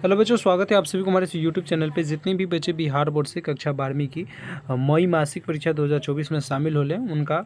Hello बच्चों, स्वागत है आप सभी को हमारे इस यूट्यूब चैनल पे। जितने भी बच्चे बिहार बोर्ड से कक्षा 12वीं की मई मासिक परीक्षा 2024 में शामिल हो लें, उनका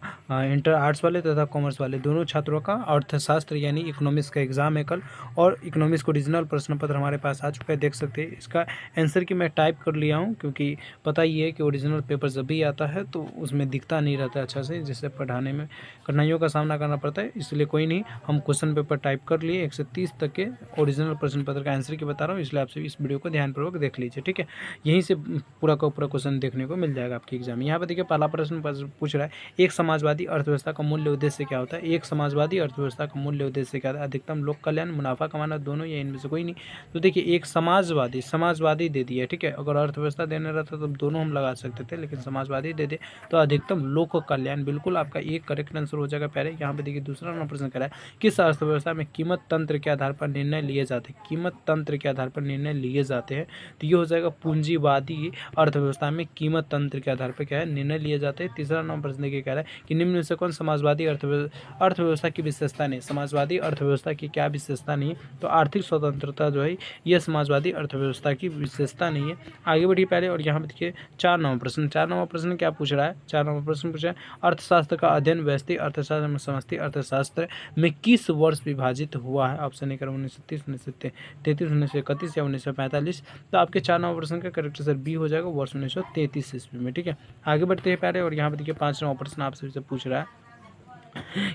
इंटर आर्ट्स वाले तथा कॉमर्स वाले दोनों छात्रों का अर्थशास्त्र यानी इकोनॉमिक्स का एग्जाम है कल। और इकोनॉमिक्स को ओरिजिनल प्रश्न पत्र हमारे पास आ चुका है, देख सकते हैं। इसका आंसर की मैं टाइप कर लिया हूँ, क्योंकि पता ही है कि ओरिजिनल पेपर जब भी आता है तो उसमें दिखता नहीं रहता अच्छा से, जिससे पढ़ाने में कठिनाइयों का सामना करना पड़ता है। इसलिए कोई नहीं, हम क्वेश्चन पेपर टाइप कर लिए 1 से 30 तक के ओरिजिनल प्रश्न पत्र का आंसर की बता रहा हूँ, इसलिए आप सभी इस वीडियो को ध्यानपूर्वक देख लीजिए, ठीक है। यहीं से पूरा का पूरा क्वेश्चन देखने को मिल जाएगा आपके एग्जाम में। यहाँ पर देखिए, पहला प्रश्न पूछ रहा है, एक समाजवादी अर्थव्यवस्था का मूल्य उद्देश्य क्या होता है। एक समाजवादी अर्थव्यवस्था का मूल्य उद्देश्य क्या है। अधिकतम लोक कल्याण, मुनाफा कमाना, दोनों या इनमें से कोई नहीं। तो देखिए, एक समाजवादी दे दिया, ठीक है। अगर अर्थव्यवस्था देने रहता तो दोनों हम लगा सकते थे, लेकिन समाजवादी दे दे तो अधिकतम लोक कल्याण, बिल्कुल आपका एक करेक्ट आंसर हो जाएगा प्यारे। यहाँ पे देखिए, दूसरा नंबर प्रश्न करा है, किस अर्थव्यवस्था में कीमत तंत्र के आधार पर निर्णय लिए जाते हैं। कीमत तंत्र के आधार पर निर्णय लिए जाते हैं, तो ये हो जाएगा पूंजीवादी अर्थव्यवस्था में कीमत तंत्र के आधार पर क्या है, निर्णय लिए जाते हैं। तीसरा नंबर प्रश्न देखिए, कह रहा है कि निम्न में से कौन समाजवादी अर्थव्यवस्था की विशेषता नहीं। समाजवादी अर्थव्यवस्था की क्या विशेषता नहीं है, तो आर्थिक स्वतंत्रता जो है यह समाजवादी अर्थव्यवस्था की विशेषता नहीं है। आगे बढ़िए पहले, और यहाँ पर देखिए 4 नंबर प्रश्न क्या पूछ रहा है। 4 नंबर प्रश्न पूछा है, अर्थशास्त्र का अध्ययन व्यष्टि अर्थशास्त्र में समष्टि अर्थशास्त्र में किस वर्ष विभाजित हुआ है। ऑप्शन ए 1930, 1933, 1931 या 1945। तो आपके 4 नंबर प्रश्न का करेक्ट आंसर बी हो जाएगा, वर्ष 1933 ईस्वी में, ठीक है। आगे बढ़ते हैं पहले, और यहाँ पर देखिए 5 नंबर प्रश्न आपसे पूछ रहा है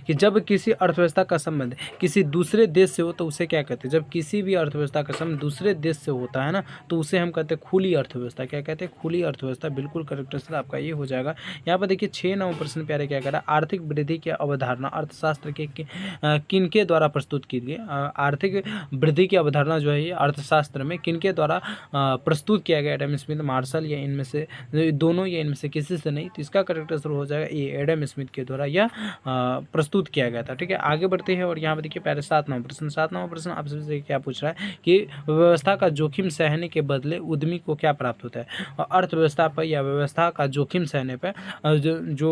कि जब किसी अर्थव्यवस्था का संबंध किसी दूसरे देश से हो तो उसे क्या कहते हैं। जब किसी भी अर्थव्यवस्था का संबंध दूसरे देश से होता है ना, तो उसे हम कहते हैं खुली अर्थव्यवस्था। क्या कहते हैं, खुली अर्थव्यवस्था, बिल्कुल करेक्ट आंसर आपका ये हो जाएगा। यहाँ पर देखिए 6 नंबर प्रश्न प्यारे क्या कह रहा है, आर्थिक वृद्धि की अवधारणा अर्थशास्त्र के किनके द्वारा प्रस्तुत की गई। आर्थिक वृद्धि की अवधारणा जो है ये अर्थशास्त्र में किनके द्वारा प्रस्तुत किया गया। एडम स्मिथ, मार्शल, या इनमें से दोनों, या इनमें से किसी से नहीं। तो इसका करेक्ट आंसर हो जाएगा ये, एडम स्मिथ के द्वारा यह प्रस्तुत किया गया था, ठीक है। आगे बढ़ते हैं, और यहाँ पर देखिए पहले 7 नंबर प्रश्न आपसे क्या पूछ रहा है कि व्यवस्था का जोखिम सहने के बदले उद्यमी को क्या प्राप्त होता है। और अर्थव्यवस्था पर या व्यवस्था का जोखिम सहने पर जो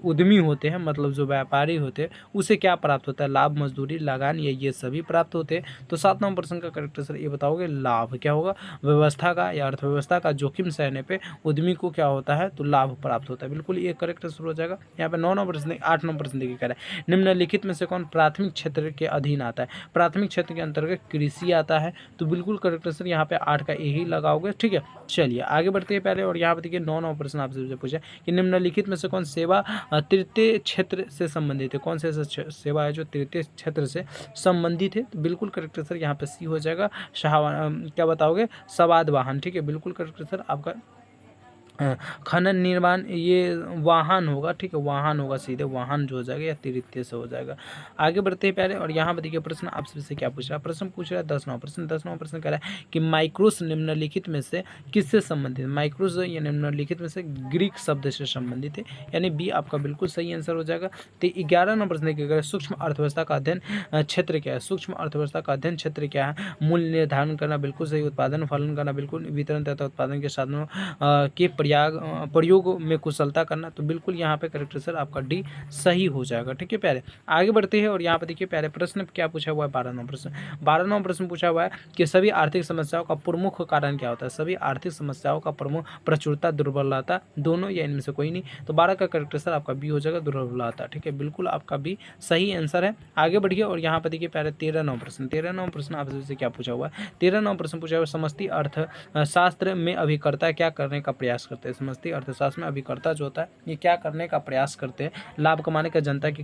उद्यमी होते हैं, मतलब जो व्यापारी होते हैं, उसे क्या प्राप्त होता है। लाभ, मजदूरी, लगान, या ये सभी प्राप्त होते हैं। तो 7 नंबर प्रश्न का करेक्ट आंसर ये बताओगे, लाभ। क्या होगा, व्यवस्था का या अर्थव्यवस्था का जोखिम सहने पे उद्यमी को क्या होता है, तो लाभ प्राप्त होता है, बिल्कुल ये करेक्ट आंसर हो जाएगा। यहाँ पे 9 नंबर प्रश्न, 8 नंबर प्रश्न देखिए कह रहा है, निम्नलिखित में से कौन प्राथमिक क्षेत्र के अधीन आता है। प्राथमिक क्षेत्र के अंतर्गत कृषि आता है, तो बिल्कुल करेक्ट आंसर यहाँ पे 8 का यही लगाओगे, ठीक है। चलिए आगे बढ़ते हैं पहले, और यहाँ पे देखिए 9 नंबर प्रश्न आपसे पूछा कि निम्नलिखित में से कौन सेवा तृतीय क्षेत्र से संबंधित है। कौन से ऐसा सेवा है जो तृतीय क्षेत्र से संबंधित है, तो बिल्कुल करेक्ट आंसर यहाँ पे सी हो जाएगा। क्या बताओगे, सवाद वाहन, ठीक है, बिल्कुल करेक्ट आंसर आपका खनन निर्माण, ये वाहन होगा, ठीक है, वाहन होगा, सीधे वाहन जो हो जाएगा या तृतीय से हो जाएगा। आगे बढ़ते हैं पहले, और यहाँ पर देखिए प्रश्न आपसे से क्या पूछ रहा है। प्रश्न पूछ रहा है 10 नंबर प्रश्न कह रहा है कि माइक्रोस निम्नलिखित में से किससे संबंधित है। माइक्रोस या निम्नलिखित में से ग्रीक शब्द से संबंधित है, यानी बी आपका बिल्कुल सही आंसर हो जाएगा। तो 11 नंबर प्रश्न देखिएगा, सूक्ष्म अर्थव्यवस्था का अध्ययन क्षेत्र क्या है। सूक्ष्म अर्थव्यवस्था का अध्ययन क्षेत्र क्या है। मूल्य निर्धारण करना, बिल्कुल सही। उत्पादन फलन करना, बिल्कुल। वितरण तथा उत्पादन के साधनों के प्रयोग में कुशलता करना, तो बिल्कुल यहाँ पे करेक्ट आंसर आपका डी सही हो जाएगा, ठीक है प्यारे। आगे बढ़ते हैं, और यहाँ पे देखिए प्यारे प्रश्न क्या पूछा हुआ है, 12 नंबर प्रश्न पूछा हुआ है कि सभी आर्थिक समस्याओं का प्रमुख कारण क्या होता है। सभी आर्थिक समस्याओं का प्रमुख प्रचुरता, दुर्बलता, दोनों या इनमें से कोई नहीं। तो 12 का करेक्ट आंसर आपका बी हो जाएगा, दुर्बलता, ठीक है, बिल्कुल आपका बी सही आंसर है। आगे बढ़िए, और यहाँ पे देखिए पहले 13 नंबर प्रश्न आपसे क्या पूछा हुआ है। 13 नंबर प्रश्न पूछा हुआ है, समष्टि अर्थशास्त्र में अभिकर्ता क्या करने का प्रयास करते हैं। समष्टि अर्थशास्त्र में अभिकर्ता जो होता है ये क्या करने का प्रयास करते हैं। लाभ कमाने का, जनता के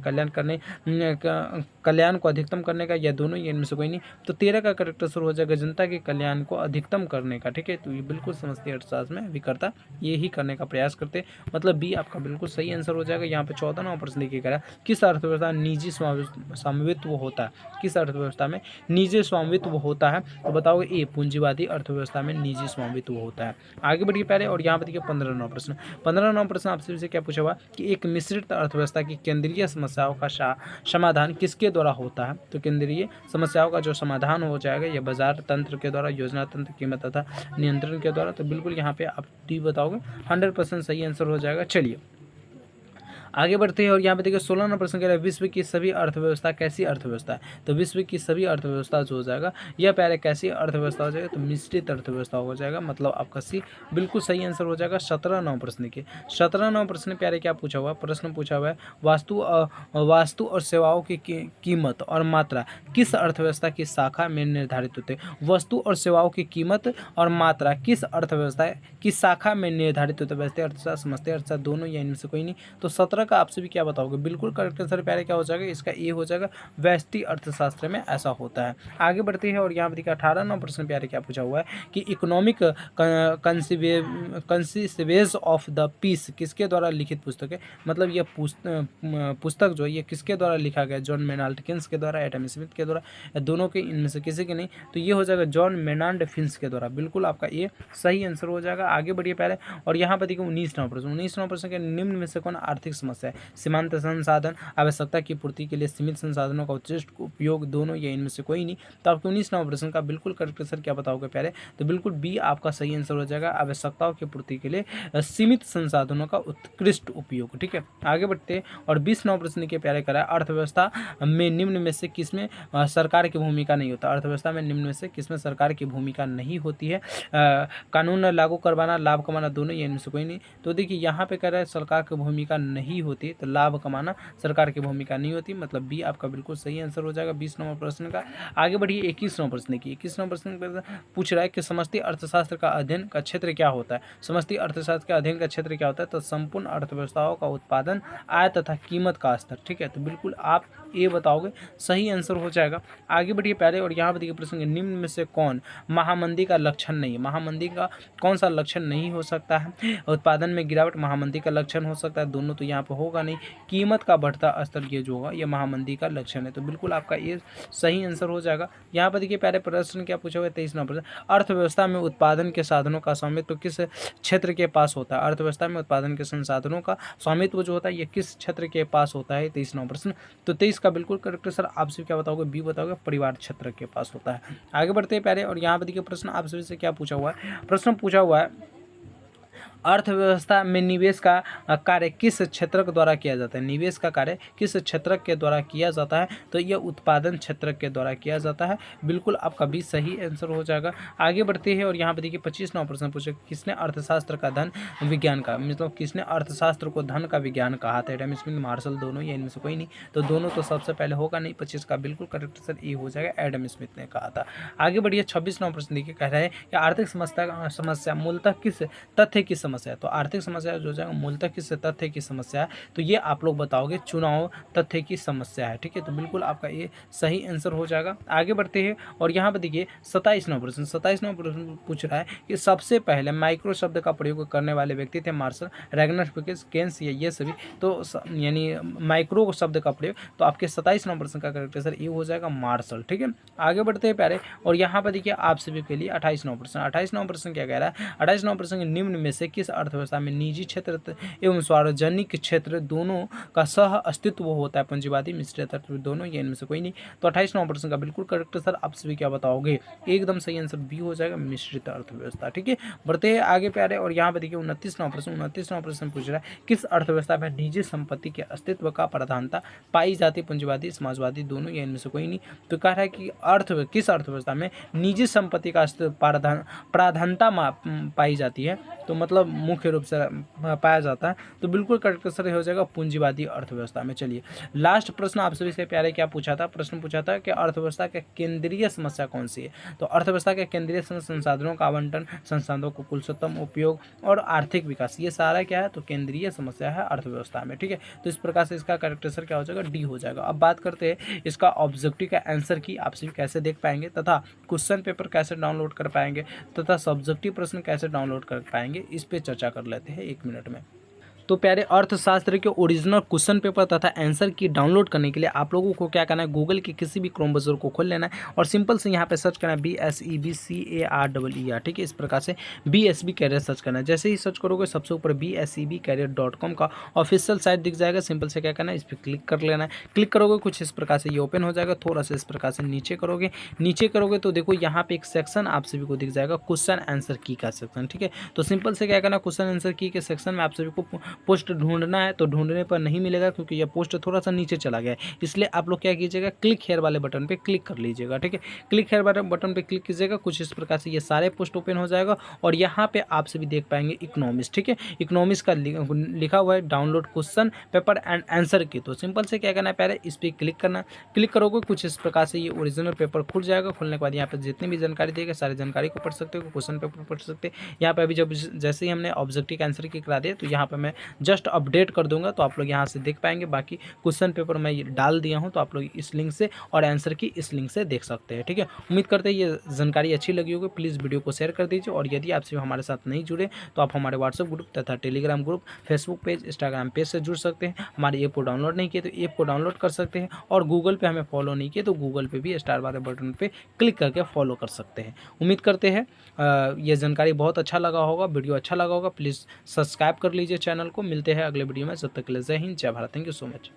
कल्याण को अधिकतम करने का, या दोनों, या इनमें से कोई नहीं। तो 13 का करेक्ट आंसर हो जाएगा जनता के कल्याण को अधिकतम करने का, ठीक है। तो ये बिल्कुल समष्टि अर्थशास्त्र में अभिकर्ता ये ही करने का प्रयास करते हैं, मतलब बी आपका बिल्कुल सही आंसर हो जाएगा। यहाँ पे 14 नंबर प्रश्न देखिएगा, किस अर्थव्यवस्था में निजी स्वामित्व होता है। किस अर्थव्यवस्था में निजी स्वामित्व होता है, तो बताओगे ए, पूंजीवादी अर्थव्यवस्था में निजी स्वामित्व होता है। आगे बढ़िए पहले, और यहाँ पे देखिए 15 नंबर प्रश्न आपसे क्या पूछा हुआ कि एक मिश्रित अर्थव्यवस्था की केंद्रीय समस्याओं का समाधान किसके द्वारा होता है। तो केंद्रीय समस्याओं का जो समाधान हो जाएगा ये बाजार तंत्र के द्वारा, योजना तंत्र, कीमत तथा नियंत्रण के द्वारा। तो बिल्कुल यहाँ पे आप डी बताओगे, 100% सही आंसर हो जाएगा। चलिए आगे बढ़ते हैं और यहाँ पे देखिए 16 नंबर प्रश्न कह रहा है विश्व की सभी अर्थव्यवस्था कैसी अर्थव्यवस्था है। तो विश्व की सभी अर्थव्यवस्था जो हो जाएगा यह प्यारे कैसी अर्थव्यवस्था हो जाएगा, तो मिश्रित अर्थव्यवस्था हो जाएगा। मतलब आपका सी बिल्कुल सही आंसर हो जाएगा 17 नंबर प्रश्न के। 17 नंबर प्रश्न प्यारे क्या पूछा हुआ है, प्रश्न पूछा हुआ है वास्तु और सेवाओं की कीमत और मात्रा किस अर्थव्यवस्था की शाखा में निर्धारित होते हैं। वस्तु और सेवाओं की कीमत और मात्रा किस अर्थव्यवस्था की शाखा में निर्धारित होते हैं। व्यस्ती अर्थशास्त्र, समष्टि अर्थशास्त्र, दोनों या इनमें से कोई नहीं। तो 17 का आपसे भी क्या बताओगे, बिल्कुल करेक्ट आंसर प्यारे क्या हो जाएगा, इसका ए हो जाएगा। व्यष्टि अर्थशास्त्र में ऐसा होता है। आगे बढ़ते हैं और यहाँ पर देखिए 18 नंबर प्रश्न प्यारे क्या पूछा हुआ है कि economic consequences of the peace किसके द्वारा लिखित पुस्तक है। मतलब यह पुस्तक जो है ये किसके द्वारा लिखा गया, जॉन मेनाल्ड किन्स के द्वारा, एडम स्मिथ के द्वारा, या दोनों के इनमें से किसी के नहीं। तो ये हो जाएगा जॉन मेनाल्ड फिन्स के द्वारा। बिल्कुल आपका ये सही आंसर हो जाएगा। आगे बढ़िए पहले और यहाँ पर देखिए 19 नंबर प्रश्न। 19 नंबर प्रश्न के निम्न में से कौन आर्थिक समस्या है। सीमांत संसाधन, आवश्यकता की पूर्ति के लिए सीमित संसाधनों का उत्कृष्ट उपयोग, दोनों या इनमें से कोई नहीं। तो आपके 19 नंबर प्रश्न का बिल्कुल करेक्ट आंसर क्या बताओगे प्यारे, तो बिल्कुल बी आपका सही आंसर हो जाएगा। आवश्यकताओं की पूर्ति के लिए सीमित संसाधनों का उत्कृष्ट उपयोग। ठीक है, आगे बढ़ते हैं और 20 नंबर प्रश्न के प्यारे करा अर्थव्यवस्था में निम्न में से किसमें सरकार की भूमिका नहीं होता। अर्थव्यवस्था में निम्न में से किसमें सरकार की भूमिका नहीं होती है। कानून लागू करवाना, लाभ कमाना, दोनों या इनमें से कोई नहीं। तो देखिए यहाँ पे कह रहा है सरकार की भूमिका नहीं होती, तो लाभ कमाना सरकार की भूमिका नहीं होती। मतलब बी आपका बिल्कुल सही आंसर हो जाएगा 20 नंबर प्रश्न का। आगे बढ़िए 21 नंबर प्रश्न की। 21 नंबर प्रश्न पूछ रहा है कि समष्टि अर्थशास्त्र का अध्ययन का क्षेत्र क्या होता है। समष्टि अर्थशास्त्र का अध्ययन का क्षेत्र क्या होता है, तो संपूर्ण अर्थव्यवस्थाओं का उत्पादन, आय तथा कीमत का स्तर। ठीक है, तो बिल्कुल आप ये बताओगे, सही आंसर हो जाएगा। आगे बढ़िए पहले और यहाँ पर देखिए प्रश्न निम्न में से कौन महामंदी का लक्षण नहीं है। महामंदी का कौन सा लक्षण नहीं हो सकता है। उत्पादन में गिरावट महामंदी का लक्षण हो सकता है, दोनों तो यहाँ पर होगा नहीं। कीमत का बढ़ता स्तर ये जो होगा ये महामंदी का लक्षण है। तो बिल्कुल आपका ये सही आंसर हो जाएगा। यहाँ पर देखिए पहले प्रश्न क्या पूछा हुआ है 23 नंबर प्रश्न। अर्थव्यवस्था में उत्पादन के साधनों का स्वामित्व किस क्षेत्र के पास होता है। अर्थव्यवस्था में उत्पादन के संसाधनों का स्वामित्व जो होता है ये किस क्षेत्र के पास होता है। 23 नंबर प्रश्न। तो 23 का बिल्कुल करेक्ट सर आपसे क्या बताओगे, बी बताओगे, परिवार क्षेत्र के पास होता है। आगे बढ़ते हैं पहले और यहाँ पर देखिए प्रश्न आप सभी से क्या पूछा हुआ है। प्रश्न पूछा हुआ है अर्थव्यवस्था में निवेश का कार्य किस क्षेत्र के द्वारा किया जाता है। निवेश का कार्य किस क्षेत्र के द्वारा किया जाता है, तो यह उत्पादन क्षेत्र के द्वारा किया जाता है। बिल्कुल आपका भी सही आंसर हो जाएगा। आगे बढ़ते हैं और यहाँ पर देखिए 25 नंबर प्रश्न पूछे किसने अर्थशास्त्र का धन विज्ञान का, मतलब किसने अर्थशास्त्र को धन का विज्ञान कहा था। एडम स्मिथ, मार्शल, दोनों या इनमें से कोई नहीं। तो दोनों तो सबसे पहले होगा नहीं। 25 का बिल्कुल करेक्ट आंसर ये हो जाएगा, एडम स्मिथ ने कहा था। आगे बढ़िए 26 नंबर प्रश्न देखिए कह रहा है कि आर्थिक समस्या मूलतः किस तथ्य की समस्या है। तो आर्थिक समस्या जो जाएगा मूलतः किस तथ्य की समस्या है, तो ये आप लोग बताओगे चुनाव तथ्य की समस्या है। ठीक है, तो बिल्कुल आपका ये सही आंसर हो जाएगा। आगे बढ़ते हैं और यहाँ पर देखिए 27 नंबर प्रश्न। 27 नंबर प्रश्न पूछ रहा है कि सबसे पहले माइक्रो शब्द का प्रयोग करने वाले व्यक्ति थे मार्शल, रैगनर, केन्स, ये सभी। तो यानी माइक्रो शब्द का प्रयोग, तो आपके 27 नंबर प्रश्न का करेक्ट आंसर ये हो जाएगा मार्शल। ठीक है, आगे बढ़ते हैं प्यारे और यहाँ पर देखिए आप सभी के लिए 28 नंबर प्रश्न। 28 नंबर प्रश्न क्या कह रहा है, 28 नंबर प्रश्न निम्न में से किस अर्थव्यवस्था में निजी क्षेत्र एवं सार्वजनिक क्षेत्र दोनों का सह अस्तित्व होता है। पूंजीवादी, मिश्रित अर्थ, दोनों या इनमें से कोई नहीं। तो 28 नंबर प्रश्न का बिल्कुल करेक्ट सर आप सभी क्या बताओगे, एकदम सही आंसर बी हो जाएगा, मिश्रित अर्थव्यवस्था। ठीक है, बढ़ते हैं आगे प्यारे और यहाँ पे देखिए 29 नंबर प्रश्न। 29 नंबर प्रश्न पूछ रहा है किस अर्थव्यवस्था में निजी संपत्ति के अस्तित्व का प्रधानता पाई जाती है। पूंजीवादी, समाजवादी, दोनों या इनमें से कोई नहीं। तो कह रहा है कि किस अर्थव्यवस्था में निजी संपत्ति का प्राधानता पाई जाती है, तो मतलब मुख्य रूप से पाया जाता है। तो बिल्कुल करेक्ट आंसर हो जाएगा पूंजीवादी अर्थव्यवस्था में। चलिए लास्ट प्रश्न आप सभी से प्यारे क्या पूछा था, प्रश्न पूछा था कि अर्थव्यवस्था के केंद्रीय समस्या कौन सी है। तो अर्थव्यवस्था के केंद्रीय संसाधनों का आवंटन, संसाधनों को कुशलतम उपयोग और आर्थिक विकास, ये सारा क्या है, तो केंद्रीय समस्या है अर्थव्यवस्था में। ठीक है, तो इस प्रकार से इसका करेक्ट आंसर क्या हो जाएगा, डी हो जाएगा। अब बात करते हैं इसका ऑब्जेक्टिव का आंसर की आप सभी कैसे देख पाएंगे तथा क्वेश्चन पेपर कैसे डाउनलोड कर पाएंगे तथा सब्जेक्टिव प्रश्न कैसे डाउनलोड कर पाएंगे, इस पे चर्चा कर लेते हैं 1 मिनट में। तो प्यारे अर्थशास्त्र के ओरिजिनल क्वेश्चन पेपर तथा आंसर की डाउनलोड करने के लिए आप लोगों को क्या करना है, गूगल के किसी भी क्रोम ब्राउज़र को खोल लेना है और सिंपल से यहाँ पे सर्च करना है BSEBCAREER। ठीक है, इस प्रकार से BSB कैरियर सर्च करना है। जैसे ही सर्च करोगे सबसे ऊपर BSEBcareer.com का ऑफिशियल साइट दिख जाएगा। सिंपल से क्या करना है, इस पर क्लिक कर लेना है। क्लिक करोगे कुछ इस प्रकार से ये ओपन हो जाएगा। थोड़ा सा इस प्रकार से नीचे करोगे तो देखो यहाँ पे एक सेक्शन आप सभी को दिख जाएगा, क्वेश्चन आंसर की का सेक्शन। ठीक है, तो सिंपल से क्या करना है, क्वेश्चन आंसर की के सेक्शन में आप सभी को पोस्ट ढूंढना है तो ढूंढने पर नहीं मिलेगा, क्योंकि यह पोस्ट थोड़ा सा नीचे चला गया है। इसलिए आप लोग क्या कीजिएगा, क्लिक हेयर वाले बटन पे क्लिक कर लीजिएगा। ठीक है, क्लिक हेयर वाले बटन पे क्लिक कीजिएगा, कुछ इस प्रकार से ये सारे पोस्ट ओपन हो जाएगा और यहाँ पे आप सभी देख पाएंगे इकोनॉमिक्स। ठीक है, इकोनॉमिक्स का लिखा हुआ है download question paper and answer की। तो सिंपल से क्या करना है, पहले इस पर क्लिक करना, क्लिक करोगे कुछ इस प्रकार से ये ओरिजिनल पेपर खुल जाएगा। खुलने के बाद यहाँ पे जितनी भी जानकारी देगा सारी जानकारी को पढ़ सकते हो, क्वेश्चन पेपर पढ़ सकते हैं। यहाँ पे अभी जब जैसे ही हमने ऑब्जेक्टिव आंसर की करा दिया तो यहाँ पे मैं जस्ट अपडेट कर दूंगा, तो आप लोग यहाँ से देख पाएंगे। बाकी क्वेश्चन पेपर मैं ये डाल दिया हूँ, तो आप लोग इस लिंक से और आंसर की इस लिंक से देख सकते हैं। ठीक है, उम्मीद करते हैं ये जानकारी अच्छी लगी होगी। प्लीज़ वीडियो को शेयर कर दीजिए, और यदि आपसे हमारे साथ नहीं जुड़े तो आप हमारे व्हाट्सएप ग्रुप तथा Telegram group, Facebook page, Instagram page से जुड़ सकते हैं। हमारे ऐप को डाउनलोड नहीं किए तो ऐप को डाउनलोड कर सकते हैं, और गूगल पे हमें फॉलो नहीं किए तो गूगल पे भी स्टार वाले बटन पे क्लिक करके फॉलो कर सकते हैं। उम्मीद करते हैं ये जानकारी बहुत अच्छा लगा होगा, वीडियो अच्छा लगा होगा। प्लीज़ सब्सक्राइब कर लीजिए चैनल को। मिलते हैं अगले वीडियो में, जब तक के लिए जय हिंद, जय Bharat. Thank you so much.